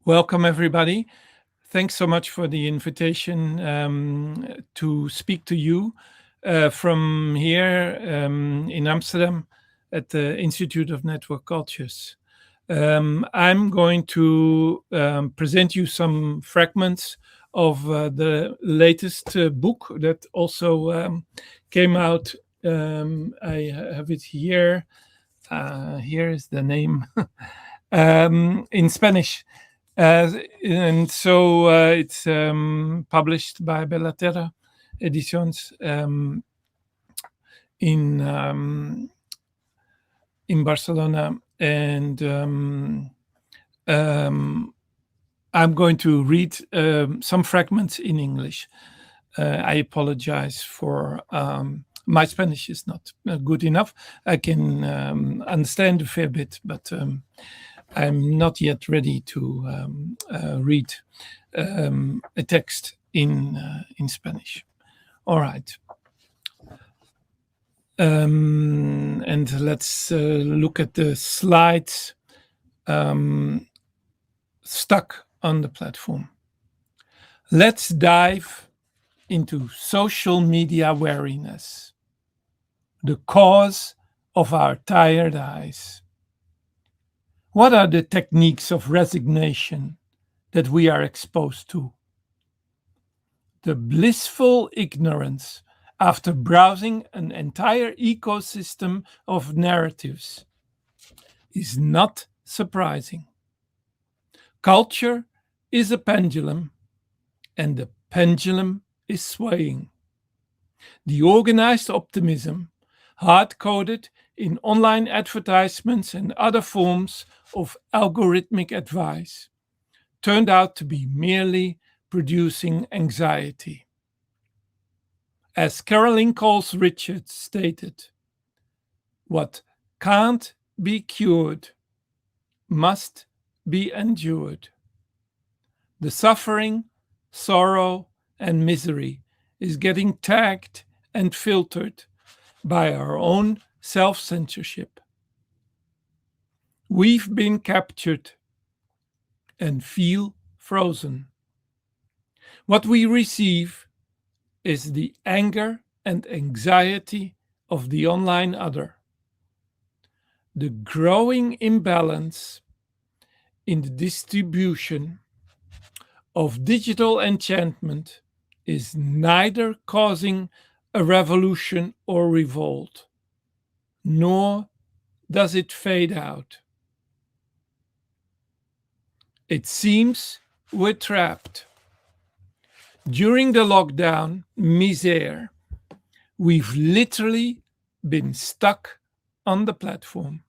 Welcome, everybody. Thanks so much for the invitation to speak to you from here in Amsterdam at the Institute of Network Cultures. I'm going to present you some fragments of the latest book that also came out. I have it here. Here is the name in Spanish. And so it's published by Bellaterra Editions in Barcelona, and I'm going to read some fragments in English. I apologize for my Spanish is not good enough. I can understand a fair bit, but I'm not yet ready to read a text in Spanish. All right. And let's look at the slides stuck on the platform. Let's dive into social media wariness, the cause of our tired eyes. What are the techniques of resignation that we are exposed to? The blissful ignorance after browsing an entire ecosystem of narratives is not surprising. Culture is a pendulum, and the pendulum is swaying. The organized optimism, hard-coded in online advertisements and other forms of algorithmic advice, turned out to be merely producing anxiety. As Caroline Coles Richards stated, what can't be cured must be endured. The suffering, sorrow, and misery is getting tagged and filtered by our own self-censorship. We've been captured and feel frozen. What we receive is the anger and anxiety of the online other. The growing imbalance in the distribution of digital enchantment is neither causing a revolution or revolt, nor does it fade out. It seems we're trapped. During the lockdown misère, we've literally been stuck on the platform.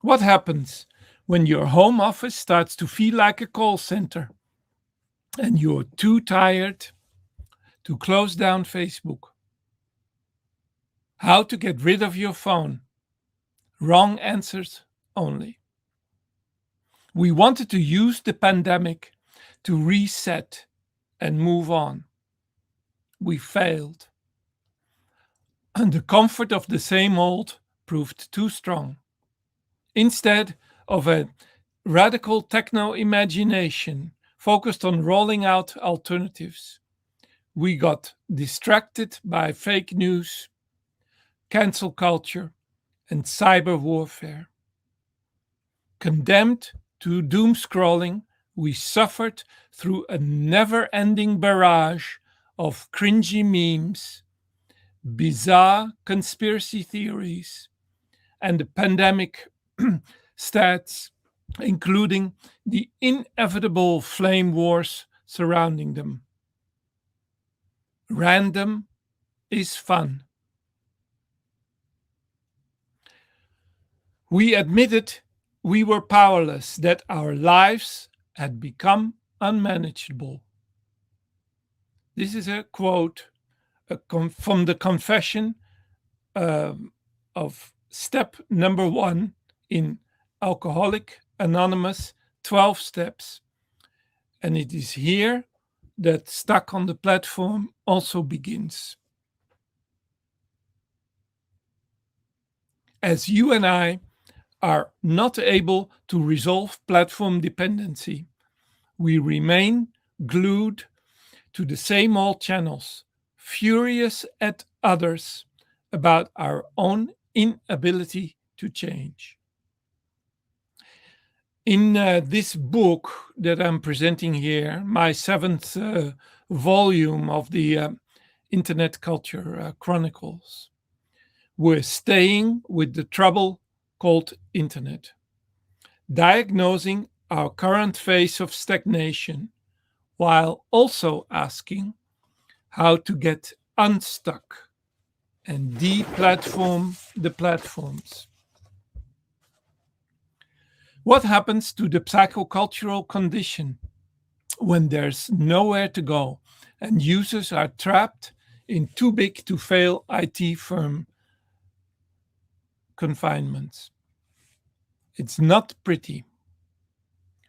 What happens when your home office starts to feel like a call center and you're too tired to close down Facebook? How to get rid of your phone? Wrong answers only. We wanted to use the pandemic to reset and move on. We failed. And the comfort of the same old proved too strong. Instead of a radical techno-imagination focused on rolling out alternatives, we got distracted by fake news, cancel culture, and cyber warfare. Condemned to doom scrolling, we suffered through a never-ending barrage of cringy memes, bizarre conspiracy theories, and the pandemic stats, including the inevitable flame wars surrounding them. Random is fun. We admitted we were powerless, that our lives had become unmanageable. This is a quote from the confession of step number 1 in Alcoholic Anonymous 12 steps. And it is here that Stuck on the Platform also begins. As you and I are not able to resolve platform dependency. We remain glued to the same old channels, furious at others about our own inability to change. In this book that I'm presenting here, my seventh volume of the Internet Culture Chronicles, we're staying with the trouble called Internet, diagnosing our current phase of stagnation while also asking how to get unstuck and deplatform the platforms. What happens to the psychocultural condition when there's nowhere to go and users are trapped in too big to fail IT firm confinements? It's not pretty.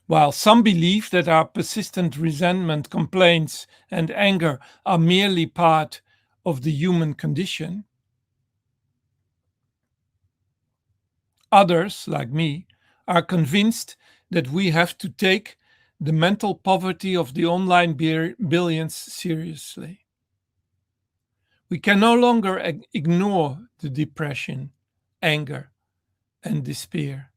While some believe that our persistent resentment, complaints, and anger are merely part of the human condition, others, like me, are convinced that we have to take the mental poverty of the online billions seriously. We can no longer ignore the depression, anger, and despair,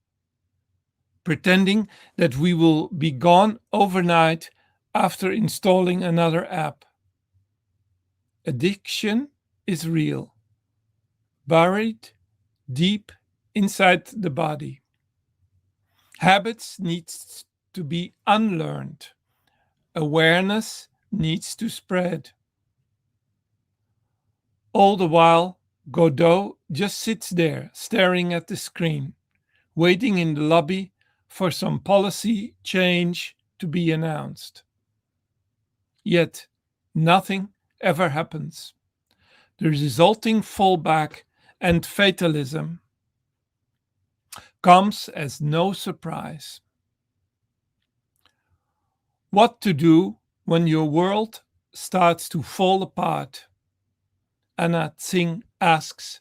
pretending that we will be gone overnight after installing another app. Addiction is real, buried deep inside the body. Habits needs to be unlearned. Awareness needs to spread. All the while, Godot just sits there staring at the screen, waiting in the lobby for some policy change to be announced. Yet, nothing ever happens. The resulting fallback and fatalism comes as no surprise. What to do when your world starts to fall apart? Anna Tsing asks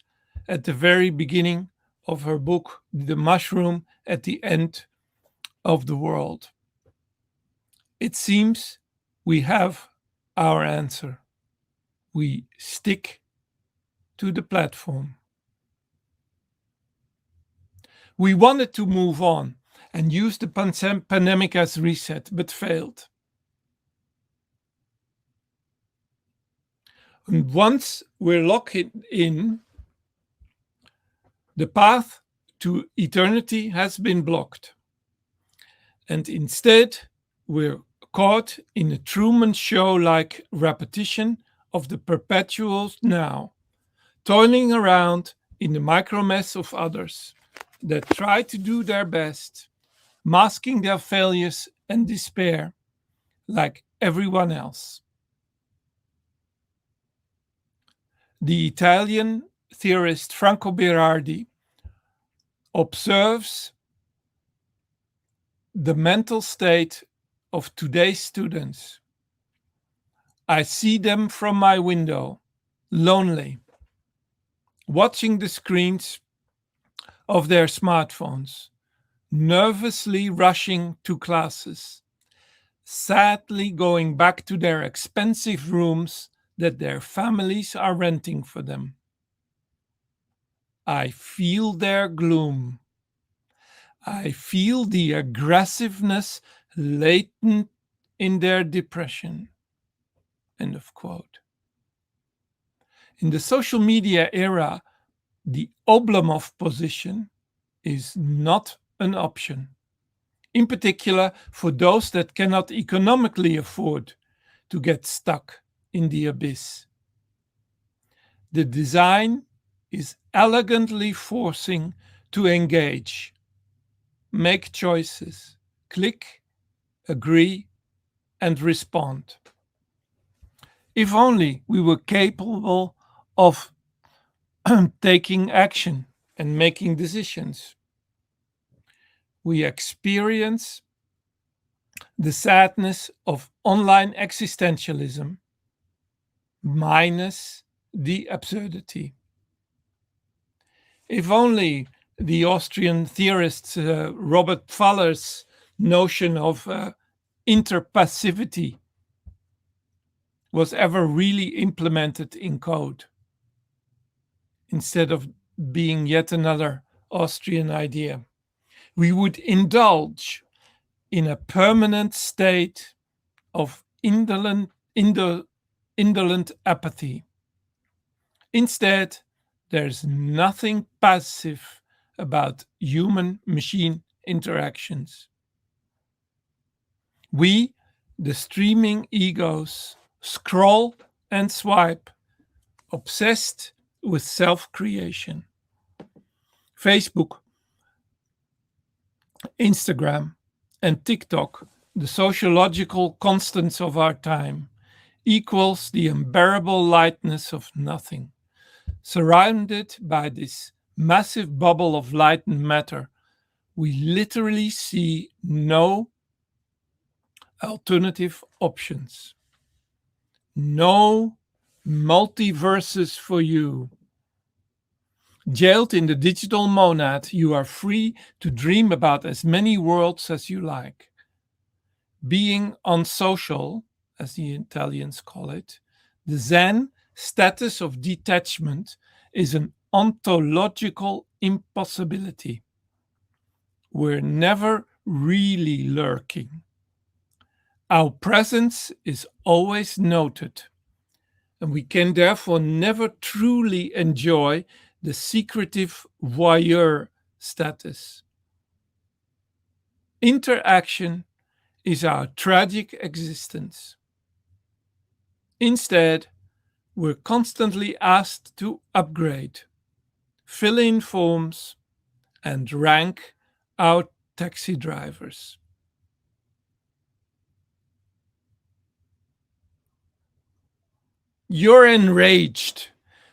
at the very beginning of her book, The Mushroom at the End of the World. It seems we have our answer. We stick to the platform. We wanted to move on and use the pandemic as reset, but failed. And once we're locked in, the path to eternity has been blocked. And instead, we're caught in a Truman Show-like repetition of the perpetual now, toiling around in the micro mess of others that try to do their best, masking their failures and despair like everyone else. The Italian theorist Franco Berardi observes the mental state of today's students. I see them from my window, lonely, watching the screens of their smartphones, nervously rushing to classes, sadly going back to their expensive rooms that their families are renting for them. I feel their gloom. I feel the aggressiveness latent in their depression. End of quote. In the social media era, the Oblomov position is not an option, in particular for those that cannot economically afford to get stuck in the abyss. The design is elegantly forcing to engage, make choices, click, agree, and respond. If only we were capable of taking action and making decisions. We experience the sadness of online existentialism minus the absurdity. If only the Austrian theorist Robert Faller's notion of interpassivity was ever really implemented in code, instead of being yet another Austrian idea. We would indulge in a permanent state of indolent apathy. Instead, there's nothing passive about human-machine interactions. We, the streaming egos, scroll and swipe, obsessed with self-creation. Facebook, Instagram, and TikTok, the sociological constants of our time, equals the unbearable lightness of nothing. Surrounded by this massive bubble of light and matter, we literally see no alternative options. No multiverses for you. Jailed in the digital monad, you are free to dream about as many worlds as you like. Being unsocial, as the Italians call it, the Zen status of detachment is an ontological impossibility. We're never really lurking. Our presence is always noted, and we can therefore never truly enjoy the secretive voyeur status. Interaction is our tragic existence. Instead, we're constantly asked to upgrade, fill in forms, and rank our taxi drivers. You're enraged,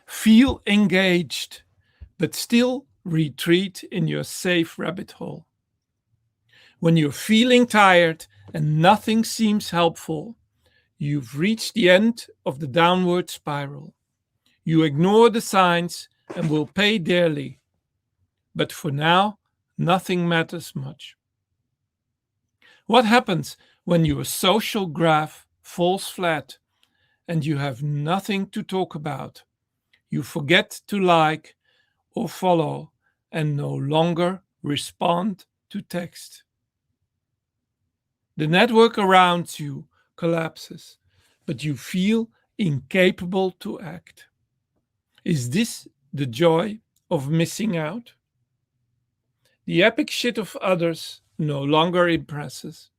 feel engaged, but still retreat in your safe rabbit hole. When you're feeling tired and nothing seems helpful, you've reached the end of the downward spiral. You ignore the signs and will pay dearly. But for now, nothing matters much. What happens when your social graph falls flat and you have nothing to talk about? You forget to like or follow and no longer respond to text. The network around you collapses, but you feel incapable to act. Is this the joy of missing out? The epic shit of others no longer impresses.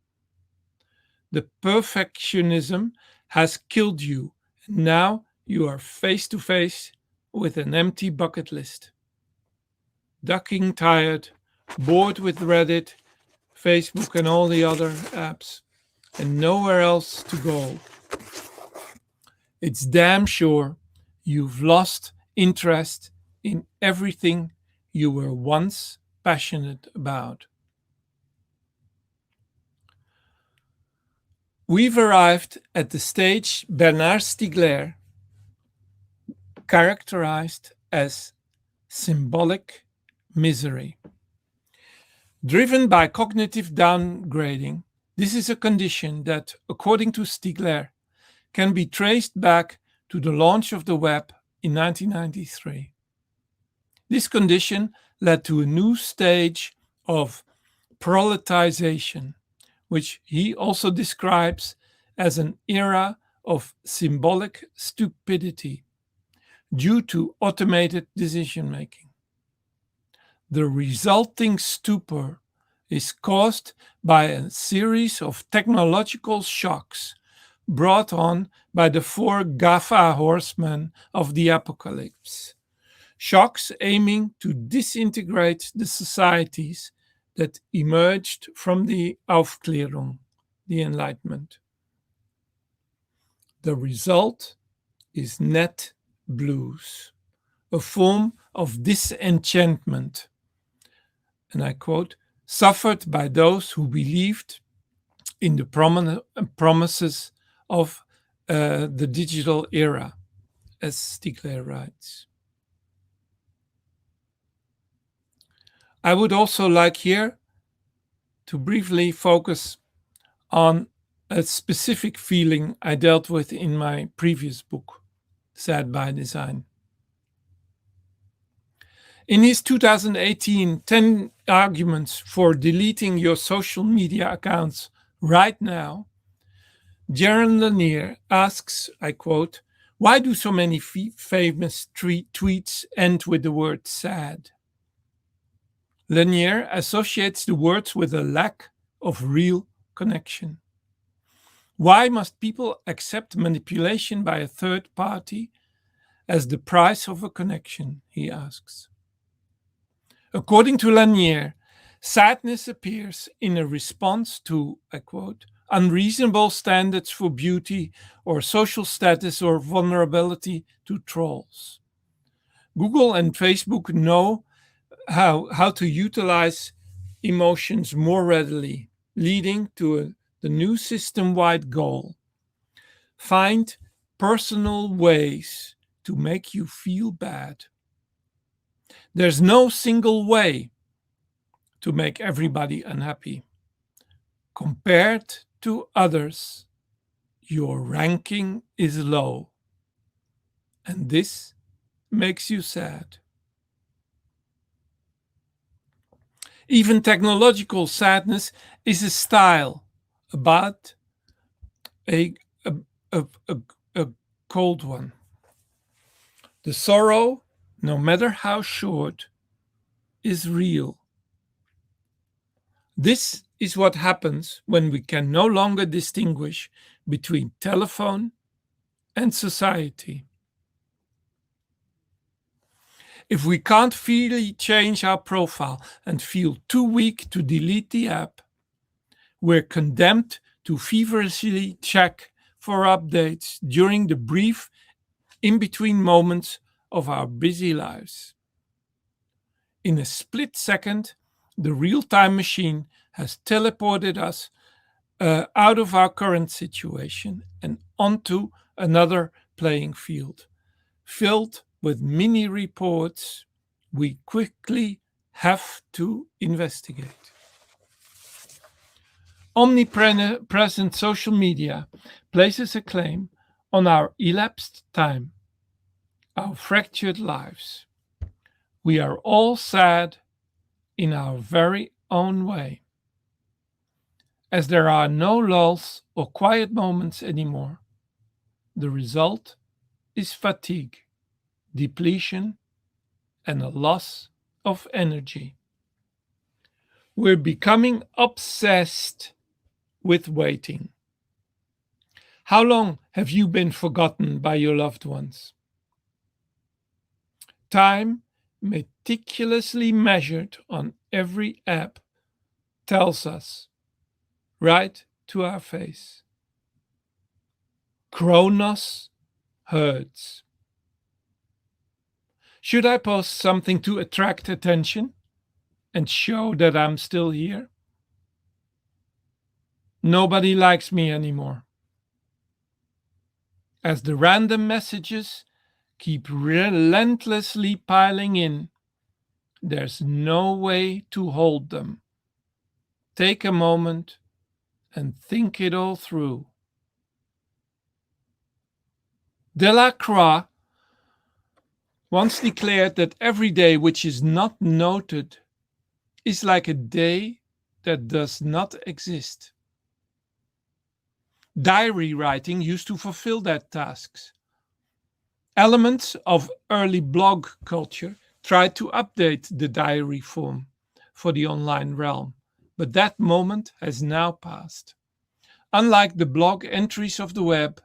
The perfectionism has killed you, and now you are face to face with an empty bucket list. Ducking tired, bored with Reddit, Facebook, and all the other apps, and nowhere else to go. It's damn sure you've lost interest in everything you were once passionate about. We've arrived at the stage Bernard Stiegler characterized as symbolic misery. Driven by cognitive downgrading, this is a condition that, according to Stiegler, can be traced back to the launch of the web in 1993. This condition led to a new stage of proletization, which he also describes as an era of symbolic stupidity due to automated decision-making. The resulting stupor is caused by a series of technological shocks brought on by the four GAFA horsemen of the apocalypse. Shocks aiming to disintegrate the societies that emerged from the Aufklärung, the Enlightenment. The result is net blues, a form of disenchantment, and I quote, suffered by those who believed in the promises of the digital era, as Stiegler writes. I would also like here to briefly focus on a specific feeling I dealt with in my previous book, Sad by Design. In his 2018 10 Arguments for Deleting Your Social Media Accounts Right Now, Jaron Lanier asks, I quote, "Why do so many famous tweets end with the word sad?" Lanier associates the words with a lack of real connection. Why must people accept manipulation by a third party as the price of a connection, he asks. According to Lanier, sadness appears in a response to, I quote, unreasonable standards for beauty or social status or vulnerability to trolls. Google and Facebook know how to utilize emotions more readily, leading to the new system-wide goal. Find personal ways to make you feel bad. There's no single way to make everybody unhappy. Compared to others, your ranking is low, and this makes you sad. Even technological sadness is a style, but a cold one. The sorrow, no matter how short, is real. This is what happens when we can no longer distinguish between telephone and society. If we can't freely change our profile and feel too weak to delete the app, we're condemned to feverishly check for updates during the brief in-between moments of our busy lives. In a split second, the real-time machine has teleported us out of our current situation and onto another playing field, filled with mini reports we quickly have to investigate. Omnipresent social media places a claim on our elapsed time, our fractured lives. We are all sad in our very own way. As there are no lulls or quiet moments anymore, the result is fatigue, depletion, and a loss of energy. We're becoming obsessed with waiting. How long have you been forgotten by your loved ones? Time, meticulously measured on every app, tells us right to our face. Chronos hurts. Should I post something to attract attention and show that I'm still here? Nobody likes me anymore. As the random messages keep relentlessly piling in, there's no way to hold them. Take a moment and think it all through. Delacroix once declared that every day which is not noted is like a day that does not exist. Diary writing used to fulfill that task. Elements of early blog culture tried to update the diary form for the online realm, but that moment has now passed. Unlike the blog entries of the web,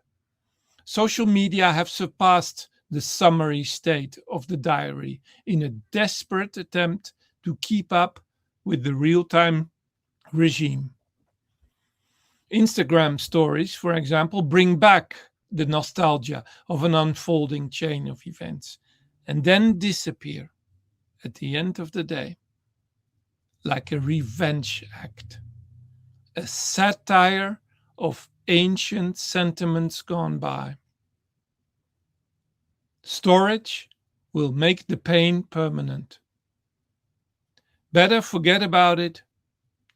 social media have surpassed the summary state of the diary in a desperate attempt to keep up with the real-time regime. Instagram stories, for example, bring back the nostalgia of an unfolding chain of events and then disappear at the end of the day, like a revenge act, a satire of ancient sentiments gone by. Storage will make the pain permanent. Better forget about it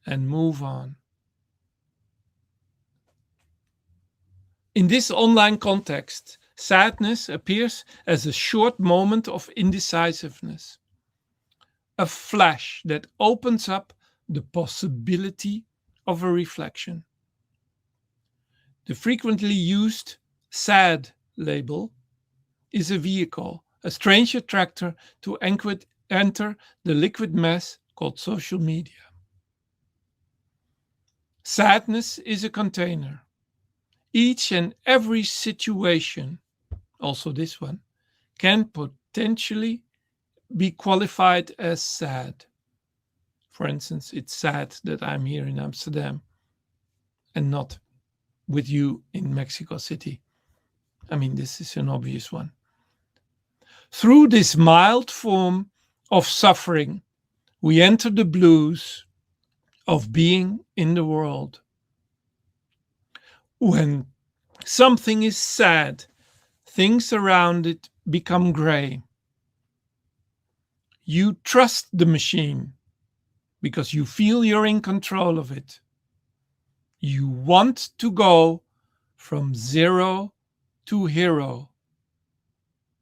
and move on. In this online context, sadness appears as a short moment of indecisiveness, a flash that opens up the possibility of a reflection. The frequently used sad label is a vehicle, a strange attractor to enter the liquid mess called social media. Sadness is a container. Each and every situation, also this one, can potentially be qualified as sad. For instance, it's sad that I'm here in Amsterdam and not with you in Mexico City. I mean, this is an obvious one. Through this mild form of suffering, we enter the blues of being in the world. When something is sad, things around it become gray. You trust the machine because you feel you're in control of it. You want to go from zero to hero.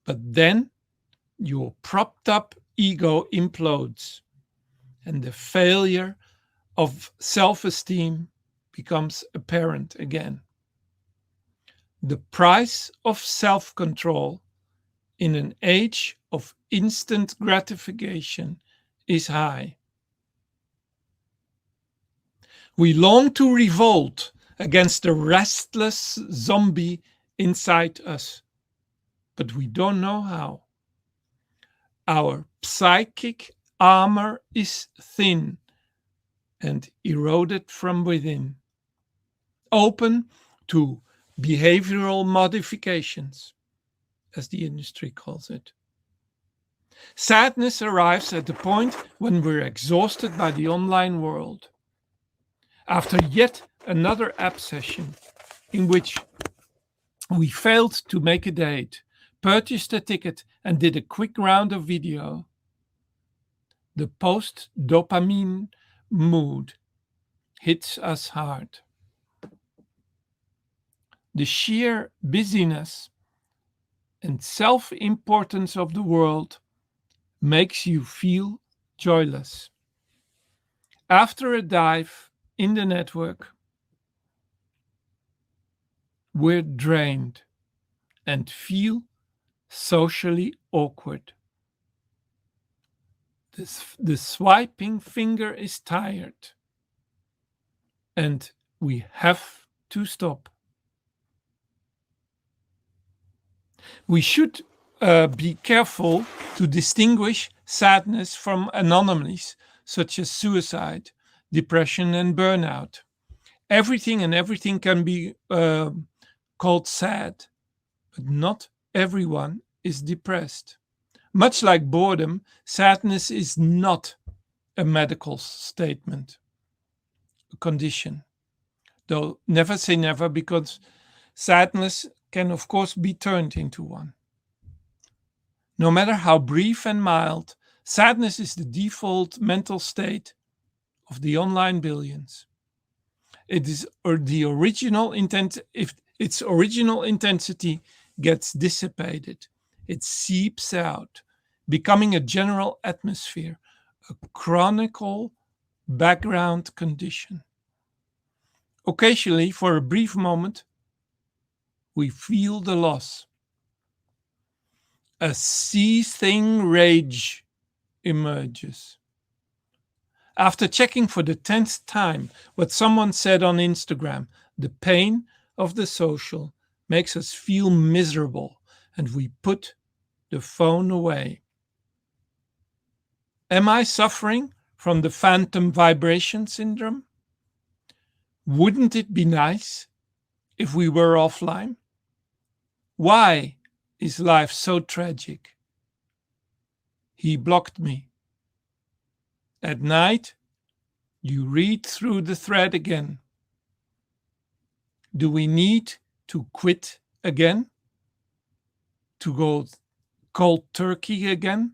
But then your propped up ego implodes and the failure of self-esteem becomes apparent again. The price of self-control in an age of instant gratification is high. We long to revolt against the restless zombie inside us, but we don't know how. Our psychic armor is thin and eroded from within, open to behavioral modifications, as the industry calls it. Sadness arrives at the point when we're exhausted by the online world. After yet another app session in which we failed to make a date, purchased a ticket, and did a quick round of video, the post-dopamine mood hits us hard. The sheer busyness and self-importance of the world makes you feel joyless. After a dive in the network, we're drained and feel socially awkward. The swiping finger is tired, and we have to stop. We should be careful to distinguish sadness from anomalies such as suicide, depression, and burnout. Everything can be called sad, but not everyone is depressed. Much like boredom, sadness is not a medical statement, a condition. Though never say never, because sadness can of course be turned into one. No matter how brief and mild, sadness is the default mental state of the online billions. It is the original intent. If its original intensity gets dissipated, it seeps out, becoming a general atmosphere, a chronic background condition. Occasionally, for a brief moment, we feel the loss. A seething rage emerges. After checking for the 10th time what someone said on Instagram, the pain of the social makes us feel miserable and we put the phone away. Am I suffering from the phantom vibration syndrome? Wouldn't it be nice if we were offline? Why is life so tragic? He blocked me. At night, you read through the thread again. Do we need to quit again? To go cold turkey again?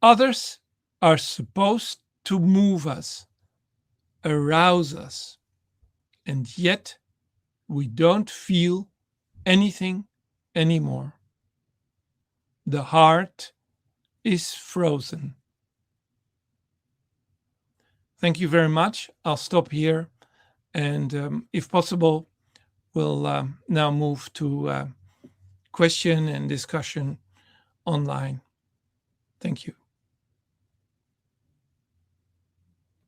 Others are supposed to move us, arouse us, and yet we don't feel anything anymore. The heart is frozen. Thank you very much. I'll stop here, and if possible, we'll now move to question and discussion online. Thank you.